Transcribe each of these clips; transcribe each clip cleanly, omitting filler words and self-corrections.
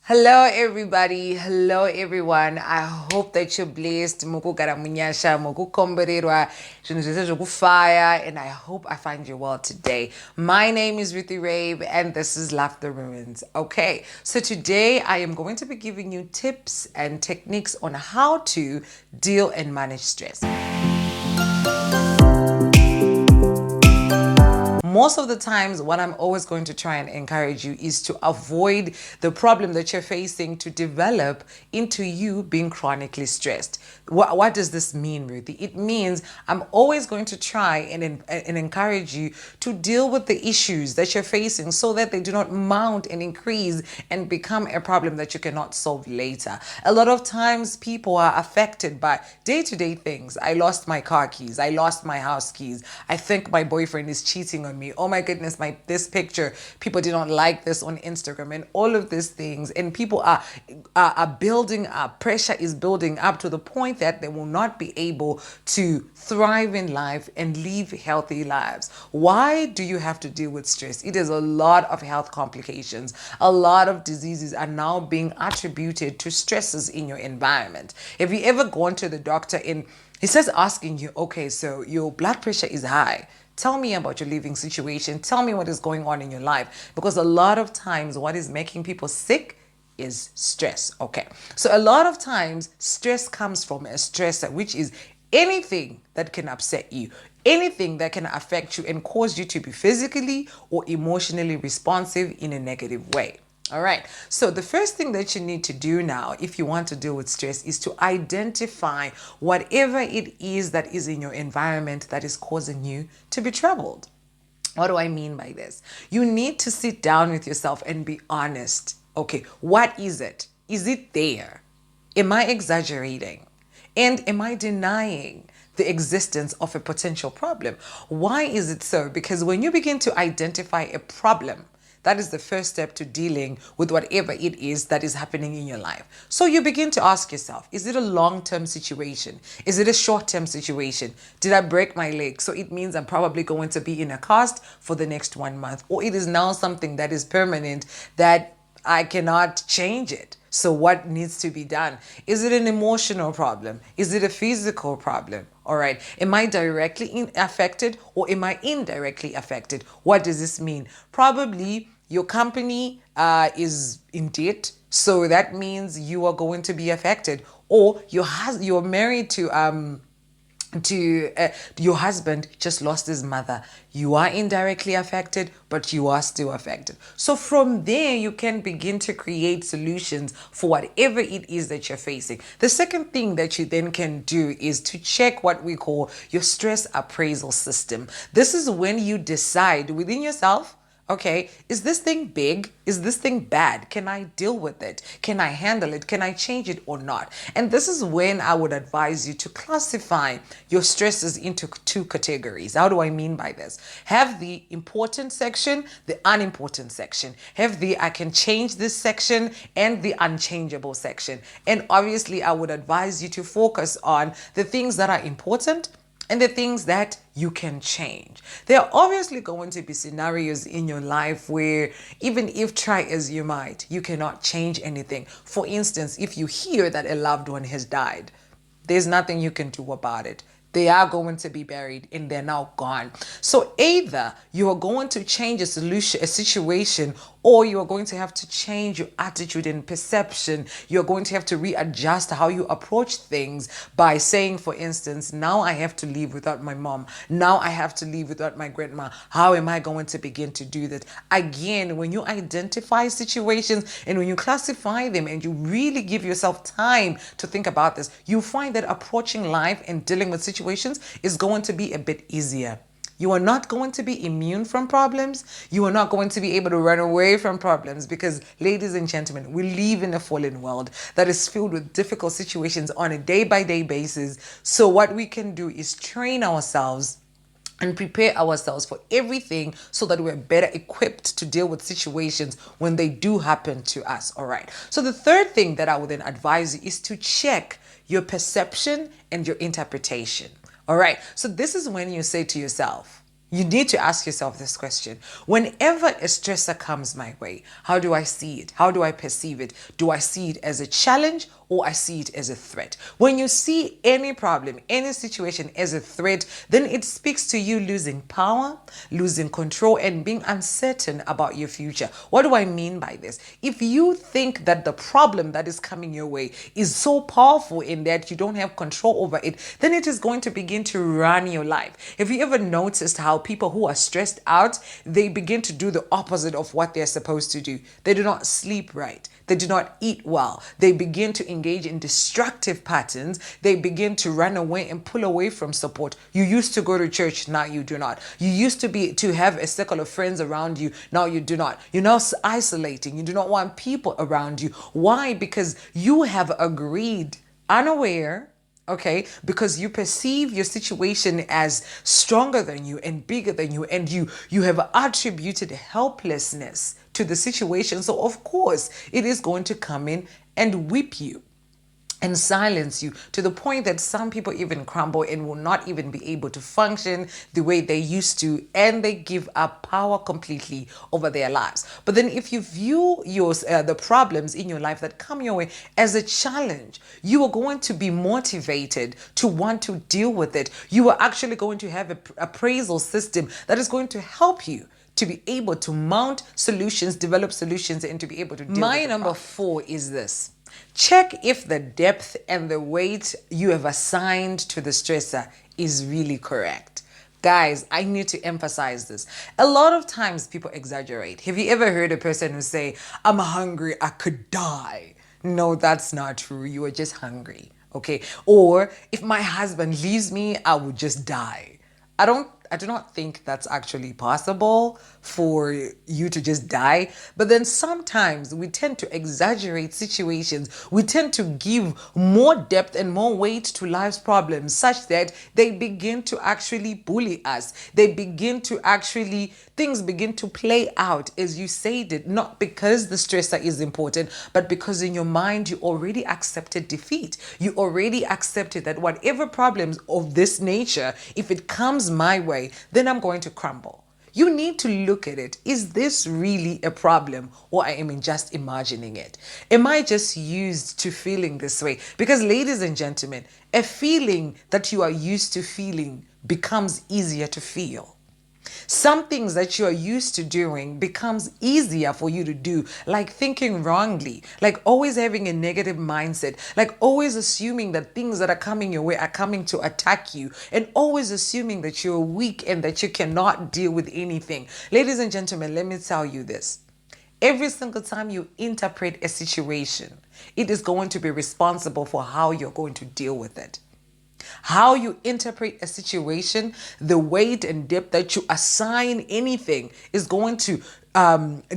Hello everybody, hello everyone. I hope that you're blessed. Mukugara munyasha, mukukombererwa, zvinhu zvese zvokufaya, and I hope I find you well today. My name is Ruthie Rave and this is Love the Ruins. Okay, so today I am going to be giving you tips and techniques on how to deal and manage stress. Most of the times, what I'm always going to try and encourage you is to avoid the problem that you're facing to develop into you being chronically stressed. What does this mean, Ruthie? It means I'm always going to try and encourage you to deal with the issues that you're facing so that they do not mount and increase and become a problem that you cannot solve later. A lot of times people are affected by day-to-day things. I lost my car keys. I lost my house keys. I think my boyfriend is cheating on me. Oh my goodness, this picture, people did not like this on Instagram, and all of these things, and people are building up. Pressure is building up to the point that they will not be able to thrive in life and live healthy lives. Why do you have to deal with stress? It is a lot of health complications. A lot of diseases are now being attributed to stresses in your environment. Have you ever gone to the doctor and he starts asking you, okay, so your blood pressure is high. Tell me about your living situation. Tell me what is going on in your life. Because a lot of times what is making people sick is stress. Okay. So a lot of times stress comes from a stressor, which is anything that can upset you, anything that can affect you and cause you to be physically or emotionally responsive in a negative way. All right. So the first thing that you need to do now, if you want to deal with stress, is to identify whatever it is that is in your environment that is causing you to be troubled. What do I mean by this? You need to sit down with yourself and be honest. Okay, what is it? Is it there? Am I exaggerating? And am I denying the existence of a potential problem? Why is it so? Because when you begin to identify a problem, that is the first step to dealing with whatever it is that is happening in your life. So you begin to ask yourself, is it a long-term situation? Is it a short-term situation? Did I break my leg? So it means I'm probably going to be in a cast for the next 1 month. Or it is now something that is permanent that I cannot change it. So what needs to be done? Is it an emotional problem? Is it a physical problem? All right. Am I directly affected or am I indirectly affected? What does this mean? Probably your company is in debt. So that means you are going to be affected. Or you're married to your husband just lost his mother. You are indirectly affected, but you are still affected. So from there, you can begin to create solutions for whatever it is that you're facing. The second thing that you then can do is to check what we call your stress appraisal system. This is when you decide within yourself, okay, is this thing big? Is this thing bad? Can I deal with it? Can I handle it? Can I change it or not? And this is when I would advise you to classify your stresses into two categories. How do I mean by this? Have the important section, the unimportant section. Have the I can change this section and the unchangeable section. And obviously, I would advise you to focus on the things that are important and the things that you can change. There are obviously going to be scenarios in your life where even if try as you might, you cannot change anything. For instance, if you hear that a loved one has died, there's nothing you can do about it. They are going to be buried and they're now gone. So either you are going to change a situation, or you are going to have to change your attitude and perception. You're going to have to readjust how you approach things by saying, for instance, now I have to live without my mom. Now I have to live without my grandma. How am I going to begin to do that? Again, when you identify situations and when you classify them and you really give yourself time to think about this, you find that approaching life and dealing with situations is going to be a bit easier. You are not going to be immune from problems. You are not going to be able to run away from problems because, ladies and gentlemen, we live in a fallen world that is filled with difficult situations on a day-by-day basis. So what we can do is train ourselves and prepare ourselves for everything so that we're better equipped to deal with situations when they do happen to us. All right. So the third thing that I would then advise you is to check your perception and your interpretation. All right. So this is when you say to yourself, You need to ask yourself this question. Whenever a stressor comes my way, how do I see it? How do I perceive it? Do I see it as a challenge or I see it as a threat? When you see any problem, any situation as a threat, then it speaks to you losing power, losing control, and being uncertain about your future. What do I mean by this? If you think that the problem that is coming your way is so powerful in that you don't have control over it, then it is going to begin to run your life. Have you ever noticed how people who are stressed out, they begin to do the opposite of what they're supposed to do? They do not sleep right. They do not eat well. They begin to engage in destructive patterns. They begin to run away and pull away from support. You used to go to church, now you do not. You used to have a circle of friends around you, now you do not. You're now isolating. You do not want people around you. Why? Because you have agreed, unaware, okay, because you perceive your situation as stronger than you and bigger than you, and you have attributed helplessness to the situation. So of course it is going to come in and whip you and silence you to the point that some people even crumble and will not even be able to function the way they used to, and they give up power completely over their lives. But then if you view the problems in your life that come your way as a challenge, you are going to be motivated to want to deal with it. You are actually going to have an appraisal system that is going to help you to be able to mount solutions, develop solutions, and to be able to deal with it. My number 4 is this. Check if the depth and the weight you have assigned to the stressor is really correct. Guys, I need to emphasize this. A lot of times people exaggerate. Have you ever heard a person who say, I'm hungry, I could die? No, that's not true. You are just hungry, okay? Or if my husband leaves me, I would just die. I do not think that's actually possible for you to just die. But then sometimes we tend to exaggerate situations. We tend to give more depth and more weight to life's problems such that they begin to actually bully us. Things begin to play out as you said it, not because the stressor is important, but because in your mind you already accepted defeat. You already accepted that whatever problems of this nature, if it comes my way, then I'm going to crumble. You need to look at it. Is this really a problem, or I am just imagining it? Am I just used to feeling this way? Because ladies and gentlemen, a feeling that you are used to feeling becomes easier to feel. Some things that you are used to doing becomes easier for you to do, like thinking wrongly, like always having a negative mindset, like always assuming that things that are coming your way are coming to attack you, and always assuming that you're weak and that you cannot deal with anything. Ladies and gentlemen, let me tell you this. Every single time you interpret a situation, it is going to be responsible for how you're going to deal with it. How you interpret a situation, the weight and depth that you assign anything is going to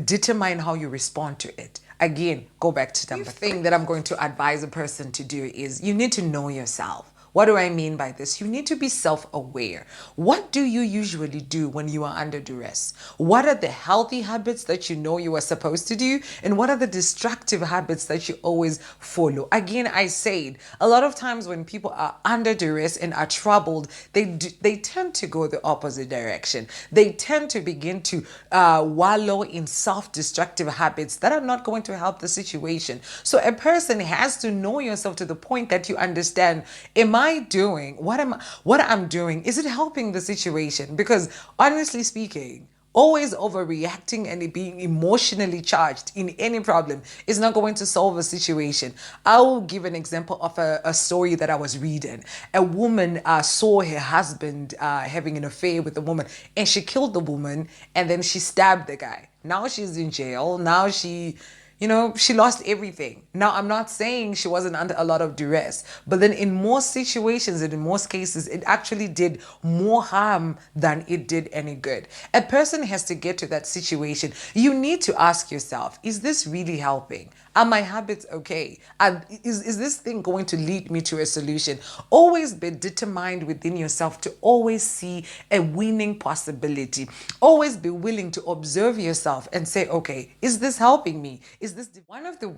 determine how you respond to it. Again, go back to number 3. The thing that I'm going to advise a person to do is you need to know yourself. What do I mean by this? You need to be self-aware. What do you usually do when you are under duress? What are the healthy habits that you know you are supposed to do? And what are the destructive habits that you always follow? Again, I said, a lot of times when people are under duress and are troubled, they tend to go the opposite direction. They tend to begin to wallow in self-destructive habits that are not going to help the situation. So a person has to know yourself to the point that you understand, am I doing what I'm doing? Is it helping the situation? Because honestly speaking, always overreacting and being emotionally charged in any problem is not going to solve a situation. I will give an example of a story that I was reading. A woman saw her husband having an affair with a woman, and she killed the woman, and then she stabbed the guy. Now she's in jail. Now she lost everything. Now, I'm not saying she wasn't under a lot of duress, but then in most situations and in most cases, it actually did more harm than it did any good. A person has to get to that situation. You need to ask yourself, is this really helping? Are my habits okay? Is this thing going to lead me to a solution? Always be determined within yourself to always see a winning possibility. Always be willing to observe yourself and say, okay, is this helping me? Is is this one of the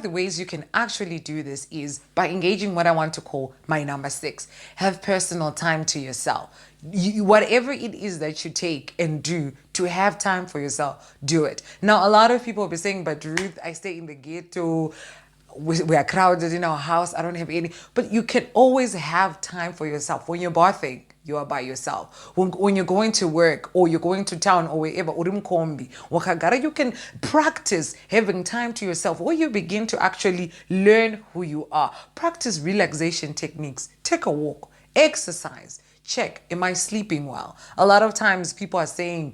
ways you can actually do this is by engaging what I want to call my number 6. Have personal time to yourself. Whatever it is that you take and do to have time for yourself, do it. Now, a lot of people will be saying, but Ruth, I stay in the ghetto, we are crowded in our house, I don't have any. But you can always have time for yourself. When you're bathing, you are by yourself. When you're going to work or you're going to town or wherever, you can practice having time to yourself, or you begin to actually learn who you are. Practice relaxation techniques. Take a walk, exercise. Check, am I sleeping well? A lot of times people are saying,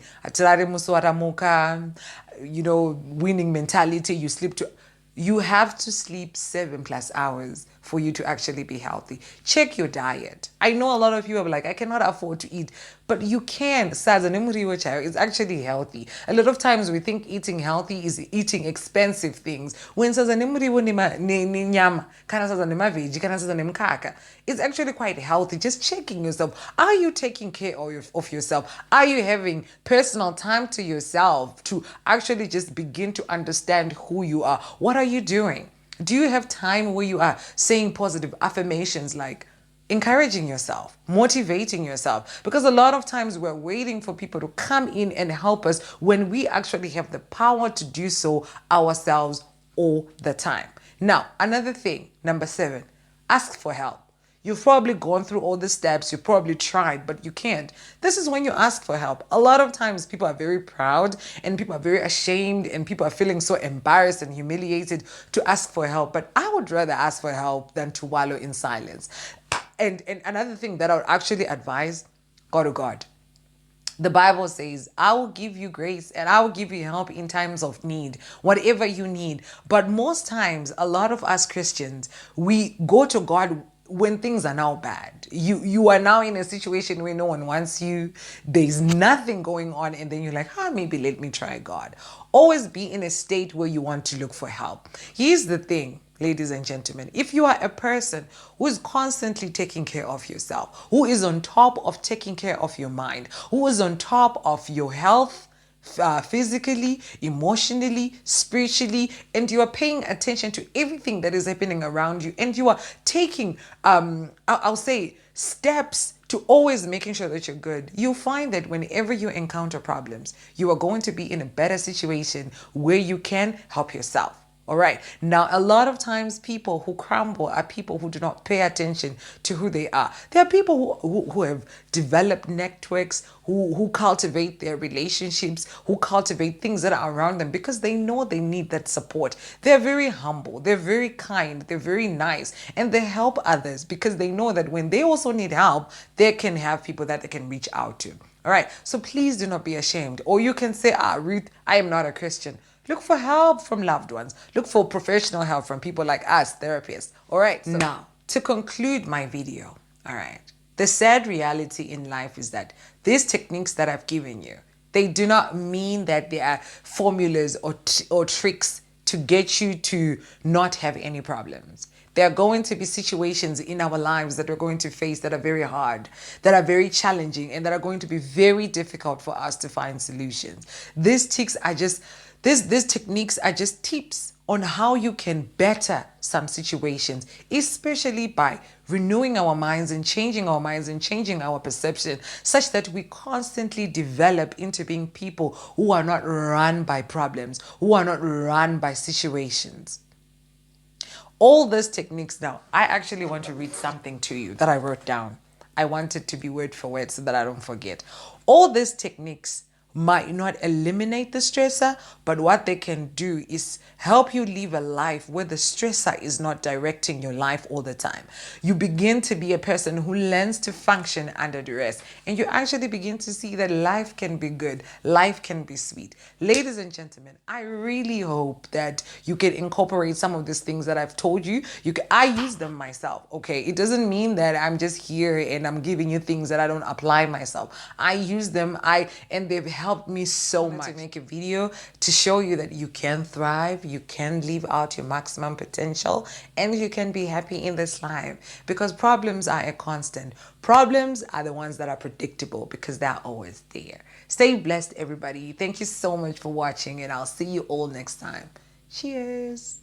winning mentality, you sleep too. You have to sleep 7+ hours for you to actually be healthy. Check your diet. I know a lot of you are like, I cannot afford to eat, but you can. It's actually healthy. A lot of times we think eating healthy is eating expensive things. When it's actually quite healthy. Just checking yourself. Are you taking care of yourself? Are you having personal time to yourself to actually just begin to understand who you are? What are you doing? Do you have time where you are saying positive affirmations, like encouraging yourself, motivating yourself? Because a lot of times we're waiting for people to come in and help us when we actually have the power to do so ourselves all the time. Now, another thing, number 7, ask for help. You've probably gone through all the steps, you probably tried, but you can't. This is when you ask for help. A lot of times people are very proud and people are very ashamed and people are feeling so embarrassed and humiliated to ask for help. But I would rather ask for help than to wallow in silence. And another thing that I would actually advise, go to God. The Bible says, I will give you grace and I will give you help in times of need, whatever you need. But most times, a lot of us Christians, we go to God when things are now bad. You are now in a situation where no one wants you. There's nothing going on. And then you're like, maybe let me try God. Always be in a state where you want to look for help. Here's the thing, ladies and gentlemen. If you are a person who is constantly taking care of yourself, who is on top of taking care of your mind, who is on top of your health, physically, emotionally, spiritually, and you are paying attention to everything that is happening around you, and you are taking, I'll say, steps to always making sure that you're good, you'll find that whenever you encounter problems, you are going to be in a better situation where you can help yourself. All right. Now, a lot of times people who crumble are people who do not pay attention to who they are. There are people who have developed networks, who cultivate their relationships, who cultivate things that are around them because they know they need that support. They're very humble. They're very kind. They're very nice. And they help others because they know that when they also need help, they can have people that they can reach out to. All right. So please do not be ashamed. Or you can say, Ruth, I am not a Christian. Look for help from loved ones. Look for professional help from people like us, therapists. All right. So now, to conclude my video, all right, the sad reality in life is that these techniques that I've given you, they do not mean that they are formulas or tricks to get you to not have any problems. There are going to be situations in our lives that we're going to face that are very hard, that are very challenging, and that are going to be very difficult for us to find solutions. These techniques are just tips on how you can better some situations, especially by renewing our minds and changing our perception such that we constantly develop into being people who are not run by problems, who are not run by situations. All these techniques now, I actually want to read something to you that I wrote down. I want it to be word for word so that I don't forget. All these techniques might not eliminate the stressor, but what they can do is help you live a life where the stressor is not directing your life all the time. You begin to be a person who learns to function under duress, and you actually begin to see that life can be good, life can be sweet. Ladies and gentlemen, I really hope that you can incorporate some of these things that I've told you. I use them myself, okay? It doesn't mean that I'm just here and I'm giving you things that I don't apply myself. I use them, and they've helped me so much to make a video to show you that you can thrive, you can live out your maximum potential, and you can be happy in this life, because problems are a constant. Problems are the ones that are predictable because they're always there. Stay blessed, everybody. Thank you so much for watching, and I'll see you all next time. Cheers.